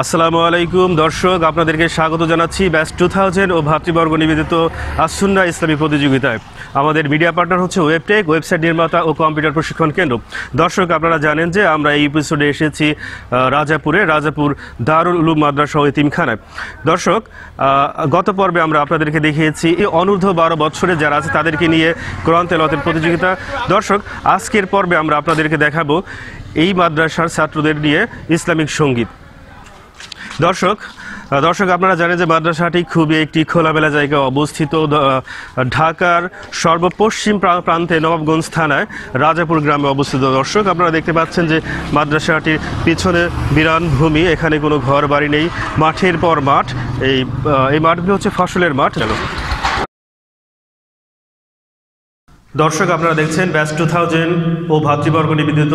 আসসালামু আলাইকুম দর্শক, আপনাদেরকে স্বাগত জানাচ্ছি ব্যাচ 2000 ও ভাতৃবর্গ নিবেদিত আসুন্নাহ ইসলামী প্রতিযোগিতায়। আমাদের মিডিয়া পার্টনার হচ্ছে ওয়েবটেক, ওয়েবসাইট নির্মাতা ও কম্পিউটার প্রশিক্ষণ কেন্দ্র। দর্শক, আপনারা জানেন যে আমরা এই এপিসোডে এসেছি রাজাপুর দারুল উলুম মাদ্রাসা ও এতিমখানায়। দর্শক, গত পর্বে আমরা আপনাদেরকে দেখিয়েছি এই অনূর্ধ্ব 12 বছরে যারা আছে তাদেরকে নিয়ে কোরআন তেলাওয়াতের প্রতিযোগিতা। দর্শক, আজকের পর্বে আমরা আপনাদেরকে দেখাবো এই মাদ্রাসার ছাত্রদের নিয়ে ইসলামিক সঙ্গীত। দর্শক, আপনারা জানেন যে মাদ্রাসাটি খুবই একটি খোলামেলা জায়গায় অবস্থিত। ঢাকার সর্বপশ্চিম প্রান্তে নবাবগঞ্জ থানায় রাজাপুর গ্রামে অবস্থিত। দর্শক, আপনারা দেখতে পাচ্ছেন যে মাদ্রাসাটির পিছনে বিরান ভূমি, এখানে কোনো ঘর বাড়ি নেই, মাঠের পর মাঠ। এই মাঠগুলো হচ্ছে ফসলের মাঠ। দর্শক, আপনারা দেখছেন ব্যাচ 2000 ও ভাতৃবর্গ নিবেদিত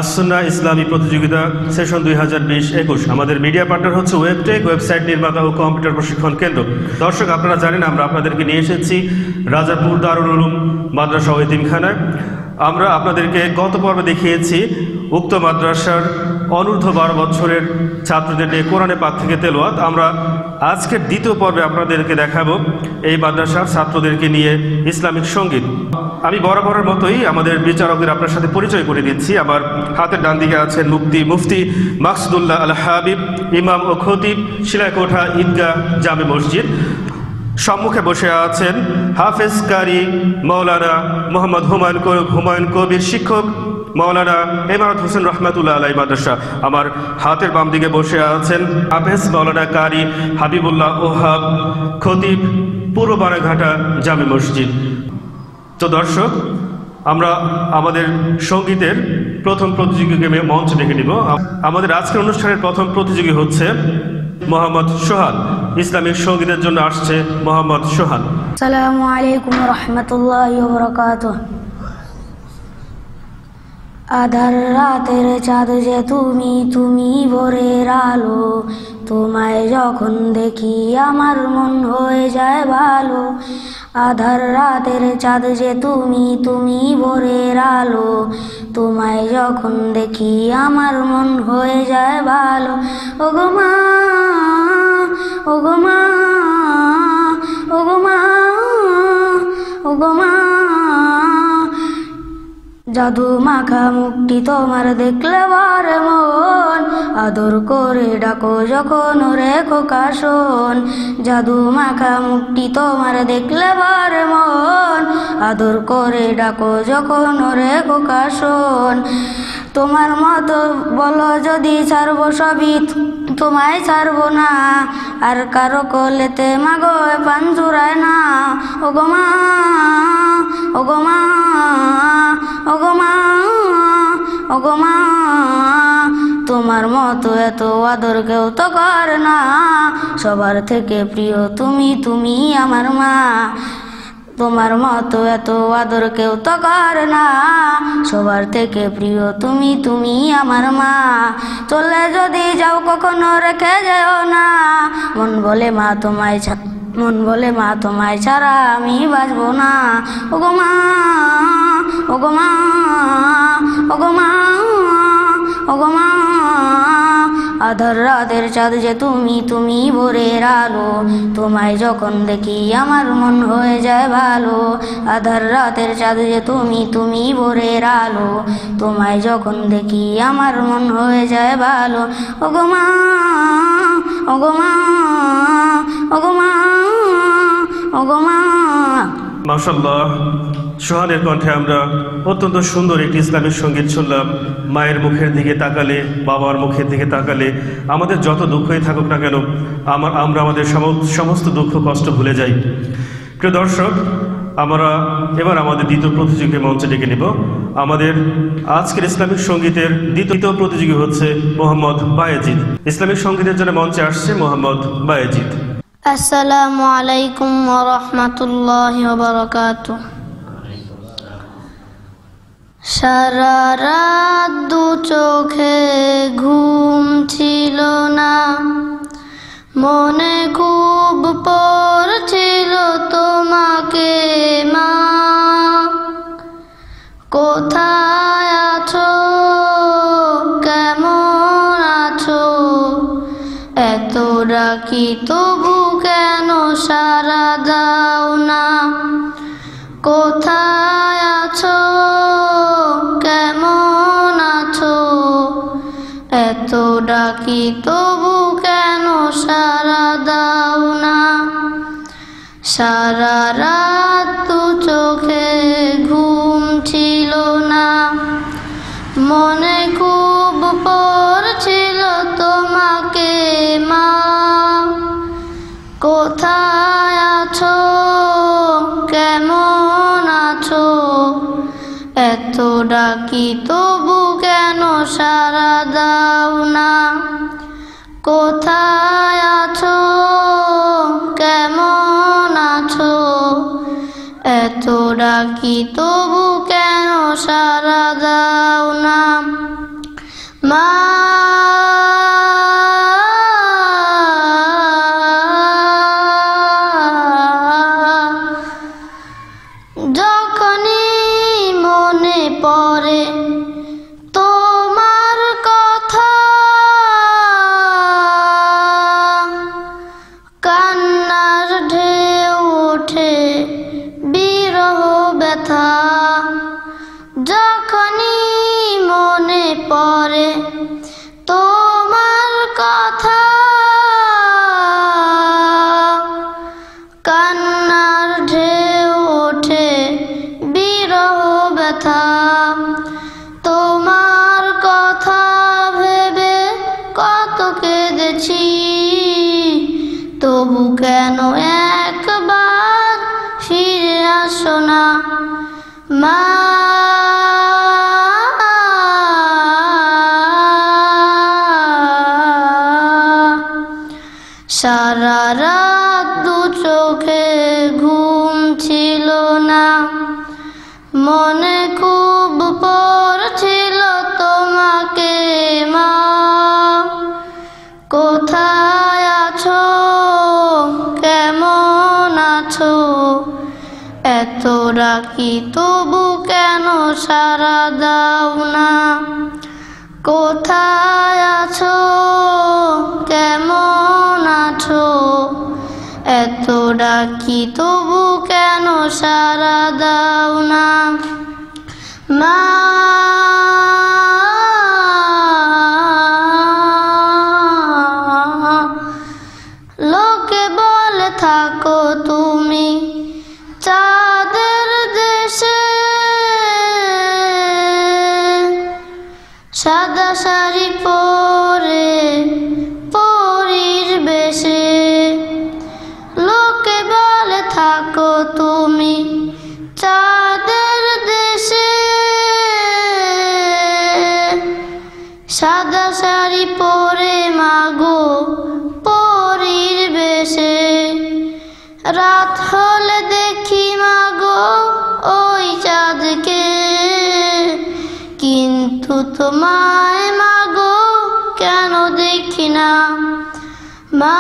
আসুন্নাহ ইসলামী প্রতিযোগিতা সেশন 2020-21। আমাদের মিডিয়া পার্টনার হচ্ছে ওয়েবটেক, ওয়েবসাইট নির্মাতা ও কম্পিউটার প্রশিক্ষণ কেন্দ্র। দর্শক, আপনারা জানেন আমরা আপনাদেরকে নিয়ে এসেছি রাজাপুর দারুল উলুম মাদ্রাসা ও এতিমখানায়। আমরা আপনাদেরকে গত পর্বে দেখিয়েছি উক্ত মাদ্রাসার অনূর্ধ্ব 12 বছরের ছাত্রদের নিয়ে কোরআনে পাক থেকে তেলাওয়াত। আমরা আজকের দ্বিতীয় পর্বে আপনাদেরকে দেখাবো এই মাদ্রাসার ছাত্রদেরকে নিয়ে ইসলামিক সঙ্গীত। আমি বরাবরের মতোই আমাদের বিচারকদের আপনার সাথে পরিচয় করে দিচ্ছি। আমার হাতের ডান দিকে আছেন মুফতি মাকসুদুল্লাহ আল হাবিব, ইমাম ও খতিব, শিলাইকোঠা ঈদগাহ জামে মসজিদ। সম্মুখে বসে আছেন হাফেজ কারি মাওলানা মোহাম্মদ হুমায়ুন কবির, শিক্ষক মাওলানা ইমারত হোসেন রহমাতুল্লাহ আলাই মাদ্রাসা। আমার হাতের বাম দিকে বসে আছেন হাফেজ মাওলানা কারি হাবিবুল্লাহ ওহাব, খতিব, পূর্ব বারাঘাটা জামে মসজিদ। তো দর্শক, আমরা আমাদের সঙ্গীতের প্রথম প্রতিযোগীকে মঞ্চ ডেকে নিব। আমাদের আজকের অনুষ্ঠানের প্রথম প্রতিযোগী হচ্ছে মোহাম্মদ সোহান। ইসলামিক সঙ্গীতের জন্য আসছে মোহাম্মদ সোহান। আসসালামু আলাইকুম রাহমাতুল্লাহি ওয়া বারাকাতুহু। আধার রাতের চাঁদ যে তুমি ভোরের আলো, তোমায় যখন দেখি আমার মন হয়ে যায় ভালো। আধার রাতের চাঁদ যে তুমি ভোরের আলো, তোমায় যখন দেখি আমার মন হয়ে যায় ভালো। ওগো মা, ওগো মা, ওগো মা, ওগো মা, জাদু মাখা মুখটি তোমার দেখলে বারে মন আদর করে ডাকো যখন ওরে খোকা শোন। জাদু মাখা মুখটি তোমার দেখলে বারে মন আদর করে ডাকো যখন ওরে খোকা শোন। তোমার মতো বলো যদি ছাড়বো সবই, তোমায় ছাড়বো না, আর কারো কোলেতে মাগো পান জুড়ায় না। ওগো মা, ওগো মা, ওগো মা, ওগো মা, তোমার মতো এত আদর কেউ তো করে না, সবার থেকে প্রিয় তুমি আমার মা। তোমার মতো এত আদর কেউ তো করে না, সবার থেকে প্রিয় তুমি আমার মা। চলে যদি যাও কখনো রেখে যেও না, মন বলে মা তোমায় ছাড়া আমি বাঁচবো না। ওগো মা, ওগো মা, ওগো মা, ওগো মা, আধার রাতের চাঁদ যে তুমি ভোরের আলো, তোমায় যখন দেখি আমার মন হয়ে যায় ভালো। আধার রাতের চাঁদ যে তুমি ভোরের আলো, তোমায় যখন দেখি আমার মন হয়ে যায় ভালো। ওগো মা, ওগো মা, ওগো মা, ওগো মা। মাশাআল্লাহ, সোহানের কণ্ঠে আমরা অত্যন্ত সুন্দর একটি ইসলামিক সঙ্গীত শুনলাম। মায়ের মুখের দিকে তাকালে, বাবার মুখের দিকে তাকালে আমাদের যত দুঃখই থাকুক না কেন আমরা আমাদের সমস্ত দুঃখ কষ্ট ভুলে যাই। প্রিয় দর্শক, আমরা এবার আমাদের দ্বিতীয় প্রতিযোগীকে মঞ্চে ডেকে নিব। আমাদের আজকের ইসলামিক সঙ্গীতের দ্বিতীয় প্রতিযোগী হচ্ছে মোহাম্মদ বায়েজিদ। ইসলামিক সঙ্গীতের জন্য মঞ্চে আসছে মোহাম্মদ বায়েজিদ। আসসালামু আলাইকুম ওয়া রাহমাতুল্লাহি ওয়া বারাকাতুহু। সারা রাত দু চোখে ঘুম ছিল না, মনে খুব পড়ছিল তোমাকে মা। কোথায় আছো, কেমন আছো, ডাকি তবু কেন সাড়া দাও না? কোথায় আছো, কেমন আছো? এত ডাকি তবু কেন সাড়া দাও না? সারা রাত তো চোখে ঘুম ছিল না, মনে খুব পড়ছিল তোমাকে মা। কোথায় আছো, কেমন আছো? এত ডাকি তবু কেন সাড়া দাও না? কোথায় আছো, কেমন আছো? এত ডাকি তবু কেন সাড়া দাও না? মা যখনই মনে পড়ে তোমার কথা, কান্নার ঢেউ ওঠে বিরহ ব্যথা। যখনই মনে পড়ে তোমার কথা, কান্নার ঢেউ ওঠে বিরহ ব্যথা। তোমার কথা ভেবে কত কেঁদেছি, তবু কেন একবার ফিরে আসো না মা? সারা রাত দু চোখে ঘুম ছিল না, মনে খুব পড়ছিল তোমাকে মা। কোথায় আছো, কেমন আছো? এত ডাকি তবু কেন সাড়া দাও না? কোথায় আছো, কেমন আছো? এত ডাকি তবু কেন সাড়া দাও না মা? লোকে বলে থাকো তুমি চাঁদের দেশে, সাদা শাড়ি পরে পরীর বেশে। লোকে বলে থাকো তুমি চাঁদের দেশে, সাদা শাড়ি পরে মাগো পরীর বেশে। রাত হলে দেখি মাগো ওই চাঁদকে, কিন্তু তোমায় মাগো কেন দেখি না মা?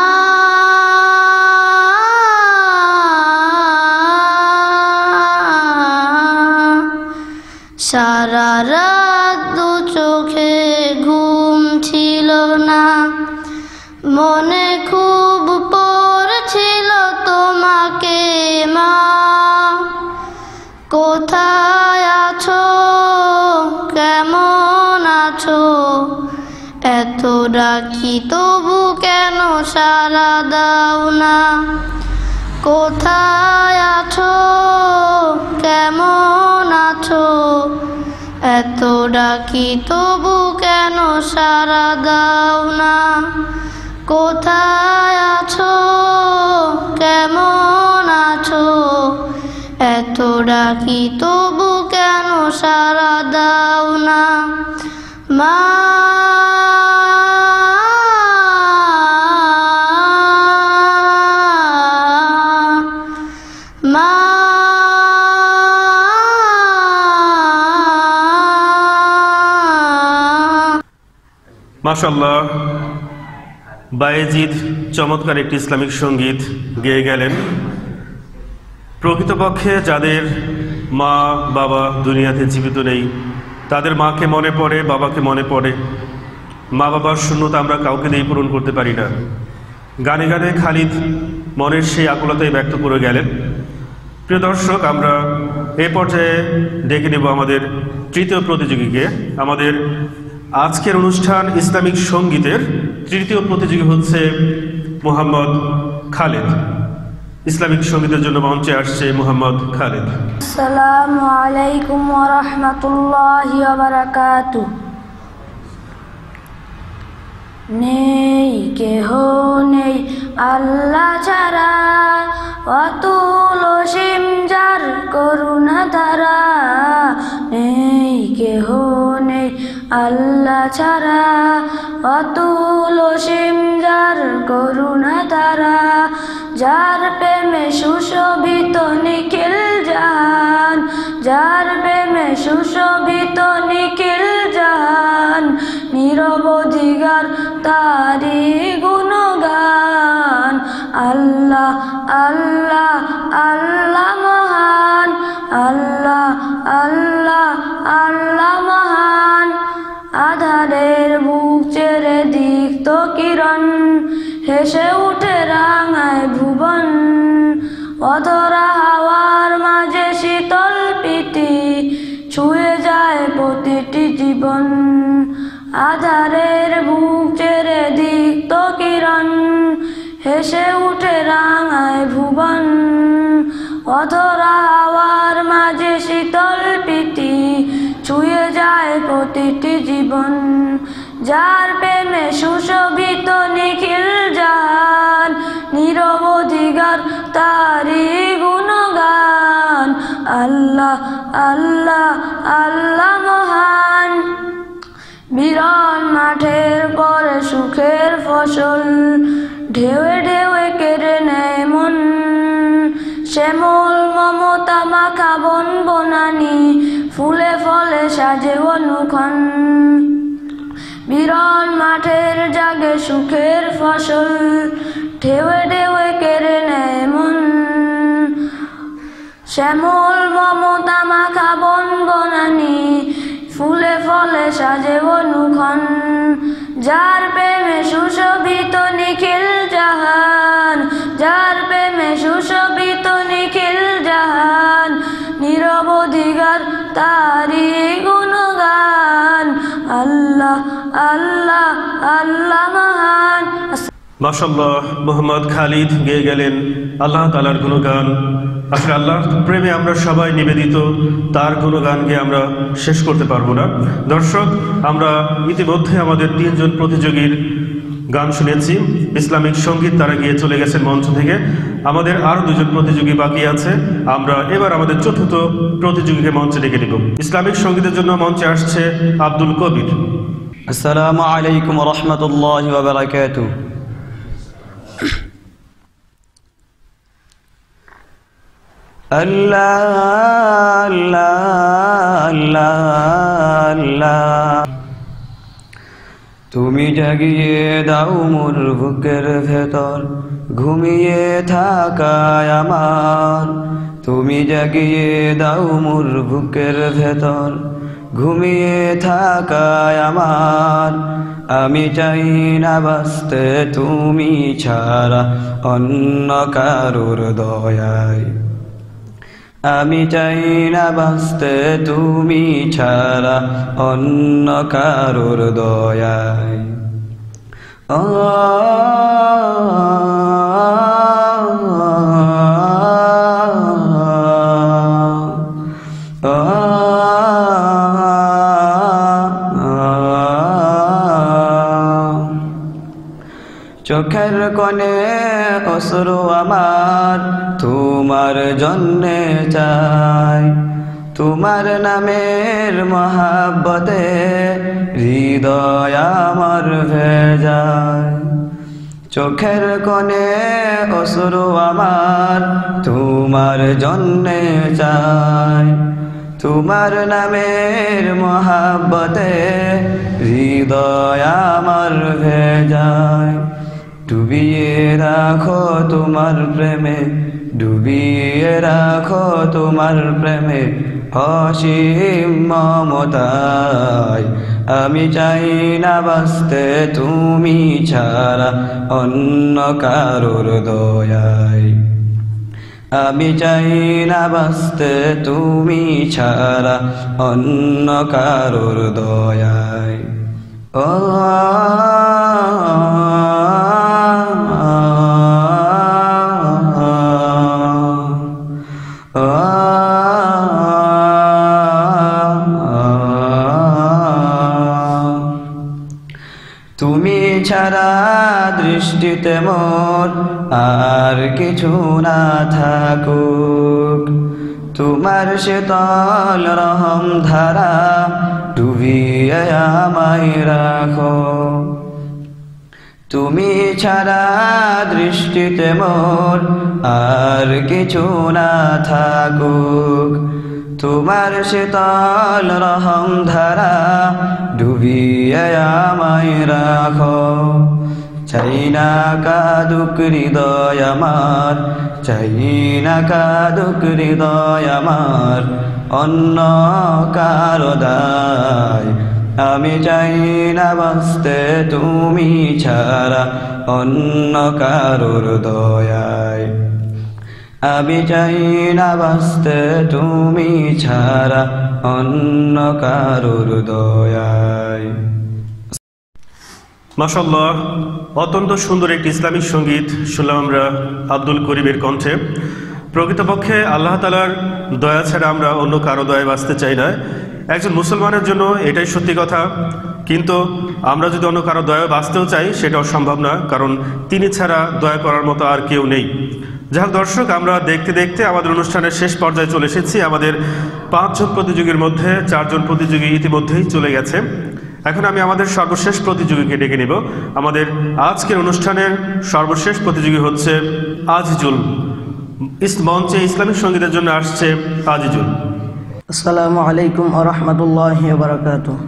সারা রাত দু চোখে ঘুম ছিল না, মনে খুব পড়ছিল তোমাকে মা। কোথায় আছো, কেমন আছো? এত ডাকি তবু কেন সাড়া দাও না? কোথায় আছো, কেমন আছো? এত ডাকি তবু কেন সাড়া দাও না? কোথায় আছো, কেমন আছো? এত ডাকি তবু কেন সাড়া দাও না মা? মা মাশাআল্লাহ, বায়েজিদ চমৎকার একটি ইসলামিক সঙ্গীত গেয়ে গেলেন। প্রকৃতপক্ষে যাদের মা বাবা দুনিয়াতে জীবিত নেই, তাদের মাকে মনে পড়ে, বাবাকে মনে পড়ে। মা বাবার শূন্যতা আমরা কাউকে দিয়ে পূরণ করতে পারি না। গানে গানে খালিদ মনের সেই আকুলতাই ব্যক্ত করে গেলেন। প্রিয় দর্শক, আমরা এই পর্যায়ে ডেকে নেব আমাদের তৃতীয় প্রতিযোগীকে। আমাদের আজকের অনুষ্ঠান ইসলামিক সঙ্গীতের তৃতীয় প্রতিযোগী হচ্ছে মোহাম্মদ খালিদ। ইসলামিক সঙ্গীতের জন্য মঞ্চে আসছে মোহাম্মদ খালিদ। আসসালামু আলাইকুম ওয়া রাহমাতুল্লাহি ওয়া বারাকাতুহু। নেই কেহ নেই আল্লাহ ছাড়া, অতুল অসীম যার করুণা ধারা। নেই কেহ নেই আল্লাহ ছাড়া, অতুল অসীম যার করুণা ধারা। যার প্রেমে সুশোভিত নিখিল জাহান, যার প্রেমে সুশোভিত নিখিল জাহান। নিরবধিকার তারি গুণগান। আল্লাহ আল্লাহ আল্লাহ মহান, আল্লাহ আল্লাহ আল্লাহ মহান। আধারের বুক চেরে দীপ্ত কিরণ, হেসে উঠে রাঙায় ভুবন। অধরা হাওয়ার মাঝে শীতল প্রীতি, ছুঁয়ে যায় প্রতিটি জীবন। আধারের বুক চেরে দীপ্ত কিরণ, হেসে উঠে রাঙায় ভুবন। অধরা হাওয়ার মাঝে শীতল প্রীতি, ছুঁয়ে যায় প্রতিটি জীবন। যার প্রেমে সুশোভিত নিখিল জাহান, নিরবধিকার তারি গুণগান। আল্লাহ আল্লাহ আল্লাহ মহান। বিরান মাঠের পরে সুখের ফসল, ঢেউয়ে ঢেউয়ে কেড়ে নেয় মন। শ্যামল মমতা মাখা বন বনানি, ফুলে ফলে সাজে অনুক্ষণ। বিরান মাঠের জাগে সুখের ফসল, ঢেউয়ে ঢেউয়ে কেড়ে নেয় মন। শ্যামল মমতা মাখা বন বনানি, ফুলে ফলে সাজে অনুক্ষণ। যার প্রেমে সুশোভিত নিখিল জাহান, যার প্রেমে সুশোভিত নিখিল জাহান। নিরবধিকার তারি গুণগান। আল্লাহ আল্লাহ আল্লাহ মহান। মাশাআল্লাহ, মোহাম্মদ খালিদ গেয়ে গেলেন আল্লাহ তাআলার গুণগান। আসলে আল্লাহর প্রেমে আমরা সবাই নিবেদিত, তার গুণগান গেয়ে আমরা শেষ করতে পারবো না। দর্শক, আমরা ইতিমধ্যে আমাদের 3 জন প্রতিযোগীর গান শুনেছি ইসলামিক সঙ্গীত, তারা গিয়ে চলে গেছেন মঞ্চ থেকে। আমাদের আরও 2 জন প্রতিযোগী বাকি আছে। আমরা এবার আমাদের চতুর্থ প্রতিযোগীকে মঞ্চে ডেকে নেব। ইসলামিক সঙ্গীতের জন্য মঞ্চে আসছে আব্দুল কবির। আসসালামু আলাইকুম ওয়া রাহমাতুল্লাহি ওয়া বারাকাতুহু। আল্লাহ আল্লাহ আল্লাহ আল্লাহ, তুমি জাগিয়ে দাও মোর বুকের ভেতর ঘুমিয়ে থাকায় আমার। তুমি জাগিয়ে দাও মোর বুকের ভেতর ঘুমিয়ে থাকায় আমার। আমি চাই না বাঁচতে তুমি ছাড়া অন্য কারোর দয়ায়। আমি চাই না বাঁচতে তুমি ছাড়া অন্য কারোর দয়ায়। চোখের কোণে অশ্রু আমার তোমার জন্যে চাই। তোমার নামের মহাব্বতে হৃদয় আমার ভেজায়। চোখের কোণে অশ্রু আমার তোমার জন্যে চাই। তোমার নামের মহাব্বতে হৃদয় আমার ভেজায়। ডুবিয়ে রাখো তোমার প্রেমে, ডুবিয়ে রাখো তোমার প্রেমে অসীম মমতায়। আমি চাই না বাঁচতে তুমি ছাড়া অন্য কারোর দয়ায়। আমি চাই না বাঁচতে তুমি ছাড়া অন্য কারোর দয়ায়। ও তুমি ছাড়া দৃষ্টিতে মোর আর কিছু না থাকুক, তোমার শীতল রহম ধারা ডুবিয়ে আমায় রাখো। তুমি ছাড়া দৃষ্টিতে মোর আর কিছু না থাকুক, তোমার শীতল রহম ধারা ডুবিয়ে আমায় রাখো। চাই না কাদুক হৃদয় আমার, চাই না কাদুক হৃদয় আমার অন্য কারো দায়। আমি চাই না বাঁচতে তুমি ছাড়া অন্য কারোর দয়ায়। আমি চাই না বাঁচতে তুমি ছাড়া অন্য কারোর দয়ায়। মাশাআল্লাহ, অত্যন্ত সুন্দর একটি ইসলামিক সঙ্গীত শুনলাম আমরা আব্দুল করিমের কণ্ঠে। প্রকৃতপক্ষে আল্লাহ তাআলার দয়া ছাড়া আমরা অন্য কারো দয়ায় বাঁচতে চাই না। একজন মুসলমানের জন্য এটাই সত্যি কথা, কিন্তু আমরা যদি অন্য কারো দয়ায় বাঁচতেও চাই সেটাও সম্ভব না, কারণ তিনি ছাড়া দয়া করার মতো আর কেউ নেই। যাই হোক দর্শক, আমরা দেখতে দেখতে আমাদের অনুষ্ঠানের শেষ পর্যায়ে চলে এসেছি। আমাদের 5 জন প্রতিযোগীর মধ্যে 4 জন প্রতিযোগী ইতিমধ্যেই চলে গেছে। এখন আমি আমাদের সর্বশেষ প্রতিযোগীকে ডেকে নিব। আমাদের আজকের অনুষ্ঠানের সর্বশেষ প্রতিযোগী হচ্ছে আজিজুল। মঞ্চে ইসলামিক সঙ্গীতের জন্য আসছে আজিজুল। আসসালামু আলাইকুম ওয়া রাহমাতুল্লাহি ওয়া বারাকাতুহু।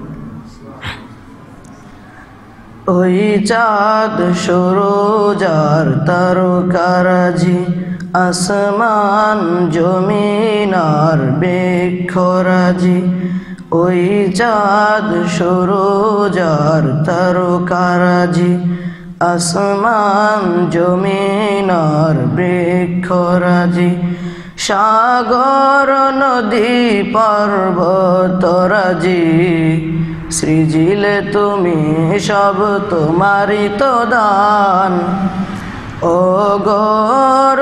ওই চাঁদ সূরজ আর তারকারাজি, আসমান জমিন আর বৃক্ষরাজি। ওই চাঁদ সূরজ আর তারকারাজি, আসমান জমিন আর বৃক্ষরাজি। সাগর নদী পর্বতরাজি, সৃজিলে তুমি সব তোমারই তো দান। ও গো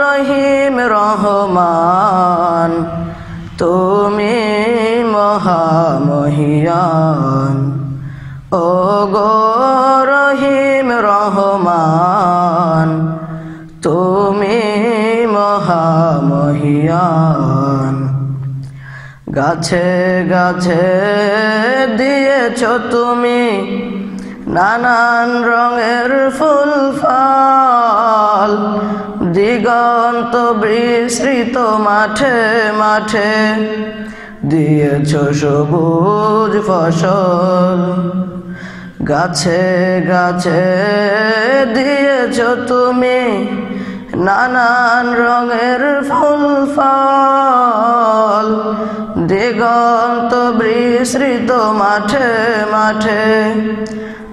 রহিম রহমান, তুমি মহামহিয়ান। ও গো রহিম রহমান, তুমি মহামহিয়ান। গাছে গাছে দিয়েছ তুমি নানান রঙের ফুল ফল, দিগন্ত বিস্তৃত মাঠে মাঠে দিয়েছ সবুজ ফসল। গাছে গাছে দিয়েছ তুমি নানান রঙের ফুল ফল, দিগন্ত বিস্তৃত মাঠে মাঠে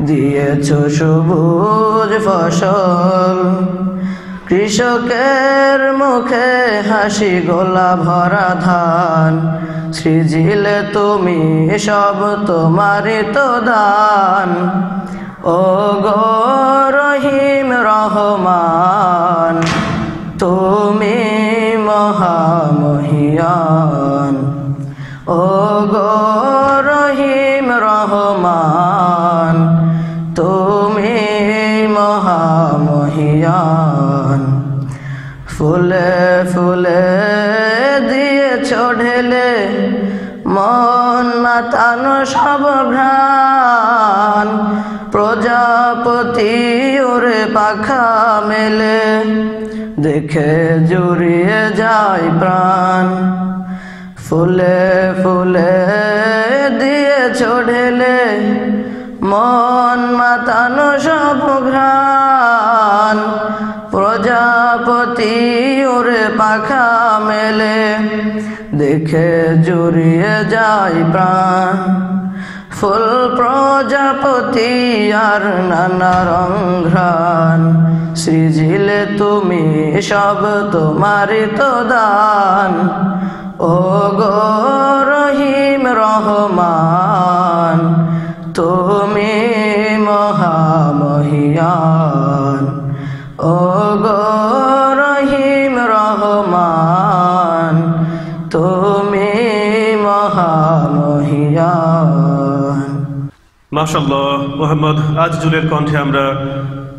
দিয়েছ সবুজ ফসল। কৃষকের মুখে হাসি গোলা ভরা ধান, সৃজিলে তুমি সব তোমারই তো দান। ও গো রহিম রহমান, তুমি মহামহিয়ান। ও গো রহিম রহমান, তুমি মহামহিয়ান। ফুলে ফুলে দিয়েছ ঢেলে মন মাতানো সব ঘ্রাণ, প্রজাপতি ওরে পাখা মেলে দেখে জুড়িয়ে যায় প্রাণ। ফুলে ফুলে দিয়েছ ঢেলে মন মাতানো সব ঘ্রাণ, প্রজাপতি ওরে পাখা মেলে দেখে জুড়িয়ে যায় প্রাণ। ফুল প্রজাপতি আর নানা রং ঘ্রাণ, সৃজিলে তুমি সব তোমারই তো দান। ও গো রহিম রহমান, তুমি মহামহিয়ান। ও গো রহিম রহমান, তুমি মহামহিয়ান। মাশাআল্লাহ, মোহাম্মদ আজিজুলের কণ্ঠে আমরা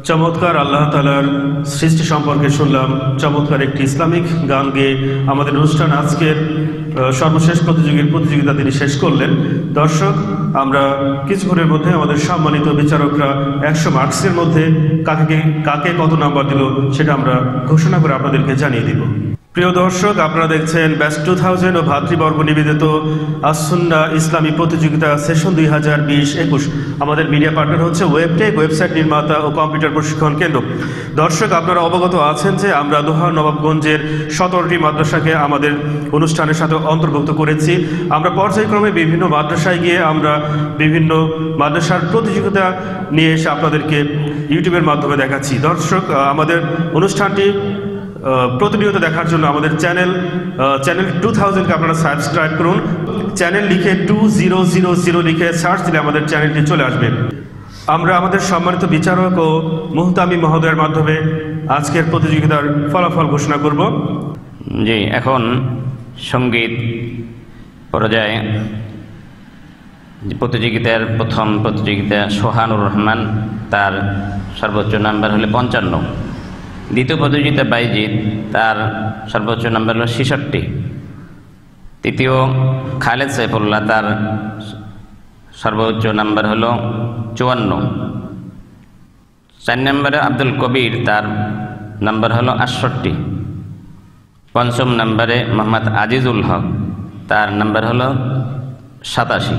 চমৎকার আল্লাহ তাআলার সৃষ্টি সম্পর্কে শুনলাম। চমৎকার একটি ইসলামিক গান গেয়ে আমাদের অনুষ্ঠান আজকের সর্বশেষ প্রতিযোগিতা তিনি শেষ করলেন। দর্শক, আমরা কিছুক্ষণের মধ্যে আমাদের সম্মানিত বিচারকরা 100 মার্কসের মধ্যে কাকে কত নাম্বার দিল সেটা আমরা ঘোষণা করে আপনাদেরকে জানিয়ে দিব। প্রিয় দর্শক, আপনারা দেখছেন ব্যাচ 2000 ও ভাতৃবর্গ নিবেদিত আসুন্নাহ ইসলামী প্রতিযোগিতা সেশন 2020-21। আমাদের মিডিয়া পার্টনার হচ্ছে ওয়েবটেক, ওয়েবসাইট নির্মাতা ও কম্পিউটার প্রশিক্ষণ কেন্দ্র। দর্শক, আপনারা অবগত আছেন যে আমরা দোহা নবাবগঞ্জের 17টি মাদ্রাসাকে আমাদের অনুষ্ঠানের সাথে অন্তর্ভুক্ত করেছি। আমরা পর্যায়ক্রমে বিভিন্ন মাদ্রাসায় গিয়ে আমরা বিভিন্ন মাদ্রাসার প্রতিযোগিতা নিয়ে এসে আপনাদেরকে ইউটিউবের মাধ্যমে দেখাচ্ছি। দর্শক, আমাদের অনুষ্ঠানটি প্রতিনিয়ত দেখার জন্য আমাদের চ্যানেল 2000-কে আপনারা সাবস্ক্রাইব করুন। চ্যানেল লিখে 2000 লিখে সার্চ দিলে আমাদের চ্যানেলটি চলে আসবে। আমরা আমাদের সম্মানিত বিচারক ও মুহতামি মহোদয়ের মাধ্যমে আজকের প্রতিযোগিতার ফলাফল ঘোষণা করব। জি, এখন সঙ্গীত পর্যায়ে প্রতিযোগিতার প্রথম প্রতিযোগিতা সোহানুর রহমান, তার সর্বোচ্চ নাম্বার হলো 55। দ্বিতীয় প্রতিযোগিতা বাইজিৎ, তার সর্বোচ্চ নাম্বার হলো 66। তৃতীয় খালেদ সাইফুল্লাহ, তার সর্বোচ্চ নাম্বার হলো 54। 4 নম্বরে আব্দুল কবির, তার নাম্বার হলো 68। পঞ্চম নম্বরে মোহাম্মদ আজিজুল হক, তার নাম্বার হলো 87।